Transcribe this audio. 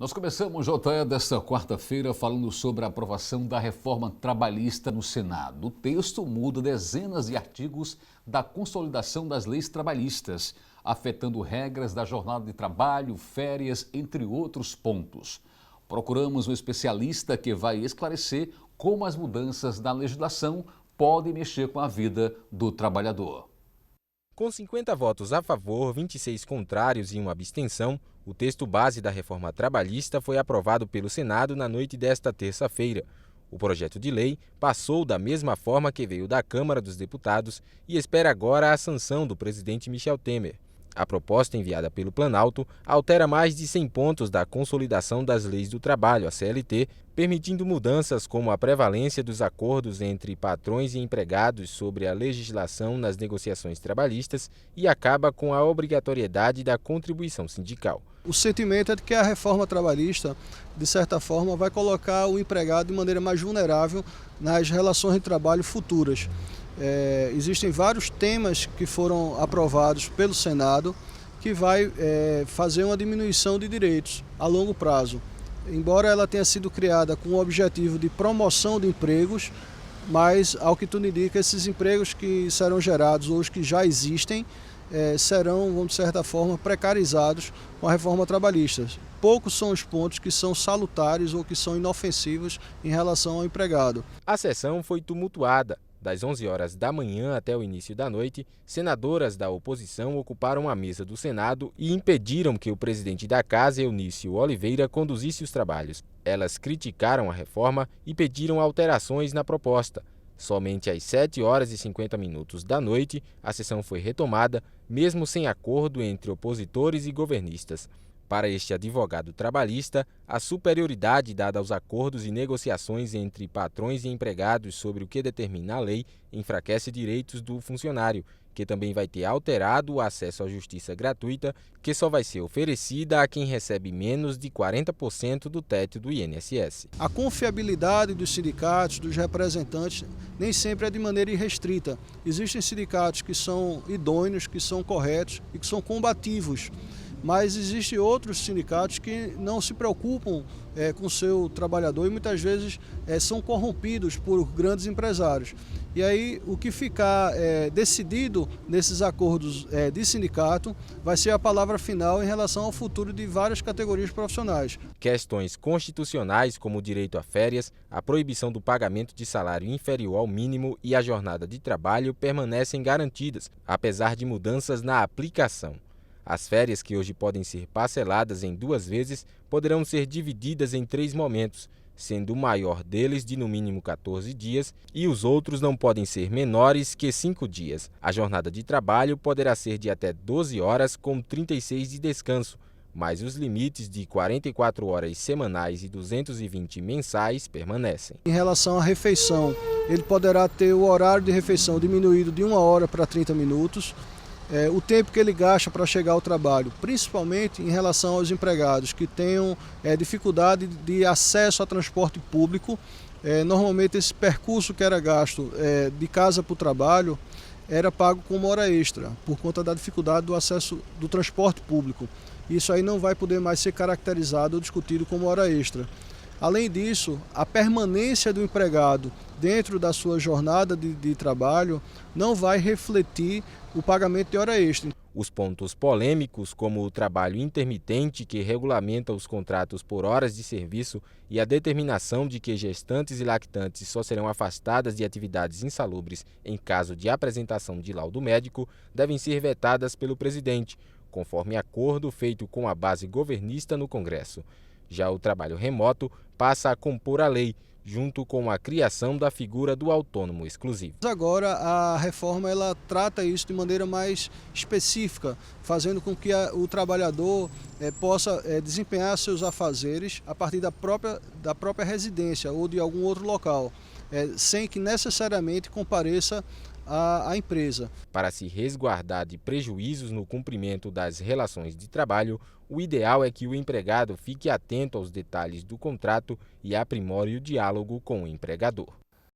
Nós começamos, JE, desta quarta-feira falando sobre a aprovação da reforma trabalhista no Senado. O texto muda dezenas de artigos da consolidação das leis trabalhistas, afetando regras da jornada de trabalho, férias, entre outros pontos. Procuramos um especialista que vai esclarecer como as mudanças na legislação podem mexer com a vida do trabalhador. Com 50 votos a favor, 26 contrários e uma abstenção, o texto base da reforma trabalhista foi aprovado pelo Senado na noite desta terça-feira. O projeto de lei passou da mesma forma que veio da Câmara dos Deputados e espera agora a sanção do presidente Michel Temer. A proposta enviada pelo Planalto altera mais de 100 pontos da Consolidação das Leis do Trabalho, a CLT, permitindo mudanças como a prevalência dos acordos entre patrões e empregados sobre a legislação nas negociações trabalhistas e acaba com a obrigatoriedade da contribuição sindical. O sentimento é de que a reforma trabalhista, de certa forma, vai colocar o empregado de maneira mais vulnerável nas relações de trabalho futuras. Existem vários temas que foram aprovados pelo Senado que vai fazer uma diminuição de direitos a longo prazo. Embora ela tenha sido criada com o objetivo de promoção de empregos, mas, ao que tudo indica, esses empregos que serão gerados ou os que já existem serão, de certa forma, precarizados com a reforma trabalhista. Poucos são os pontos que são salutares ou que são inofensivos em relação ao empregado. A sessão foi tumultuada. Das 11 horas da manhã até o início da noite, senadoras da oposição ocuparam a mesa do Senado e impediram que o presidente da Casa, Eunício Oliveira, conduzisse os trabalhos. Elas criticaram a reforma e pediram alterações na proposta. Somente às 7 horas e 50 minutos da noite, a sessão foi retomada, mesmo sem acordo entre opositores e governistas. Para este advogado trabalhista, a superioridade dada aos acordos e negociações entre patrões e empregados sobre o que determina a lei enfraquece direitos do funcionário, que também vai ter alterado o acesso à justiça gratuita, que só vai ser oferecida a quem recebe menos de 40% do teto do INSS. A confiabilidade dos sindicatos, dos representantes, nem sempre é de maneira irrestrita. Existem sindicatos que são idôneos, que são corretos e que são combativos. Mas existem outros sindicatos que não se preocupam com o seu trabalhador e muitas vezes são corrompidos por grandes empresários. E aí o que ficar decidido nesses acordos de sindicato vai ser a palavra final em relação ao futuro de várias categorias profissionais. Questões constitucionais como o direito a férias, a proibição do pagamento de salário inferior ao mínimo e a jornada de trabalho permanecem garantidas, apesar de mudanças na aplicação. As férias, que hoje podem ser parceladas em 2 vezes, poderão ser divididas em 3 momentos, sendo o maior deles de no mínimo 14 dias e os outros não podem ser menores que 5 dias. A jornada de trabalho poderá ser de até 12 horas com 36 de descanso, mas os limites de 44 horas semanais e 220 mensais permanecem. Em relação à refeição, ele poderá ter o horário de refeição diminuído de 1 hora para 30 minutos. O tempo que ele gasta para chegar ao trabalho, principalmente em relação aos empregados que tenham dificuldade de acesso a transporte público. Normalmente esse percurso que era gasto de casa para o trabalho era pago como hora extra, por conta da dificuldade do acesso do transporte público. Isso aí não vai poder mais ser caracterizado ou discutido como hora extra. Além disso, a permanência do empregado dentro da sua jornada de trabalho não vai refletir o pagamento de hora extra. Os pontos polêmicos, como o trabalho intermitente, que regulamenta os contratos por horas de serviço, e a determinação de que gestantes e lactantes só serão afastadas de atividades insalubres em caso de apresentação de laudo médico, devem ser vetadas pelo presidente, conforme acordo feito com a base governista no Congresso. Já o trabalho remoto passa a compor a lei, junto com a criação da figura do autônomo exclusivo. Agora a reforma ela trata isso de maneira mais específica, fazendo com que o trabalhador possa desempenhar seus afazeres a partir da própria residência ou de algum outro local, sem que necessariamente compareça à empresa. Para se resguardar de prejuízos no cumprimento das relações de trabalho, o ideal é que o empregado fique atento aos detalhes do contrato e aprimore o diálogo com o empregador.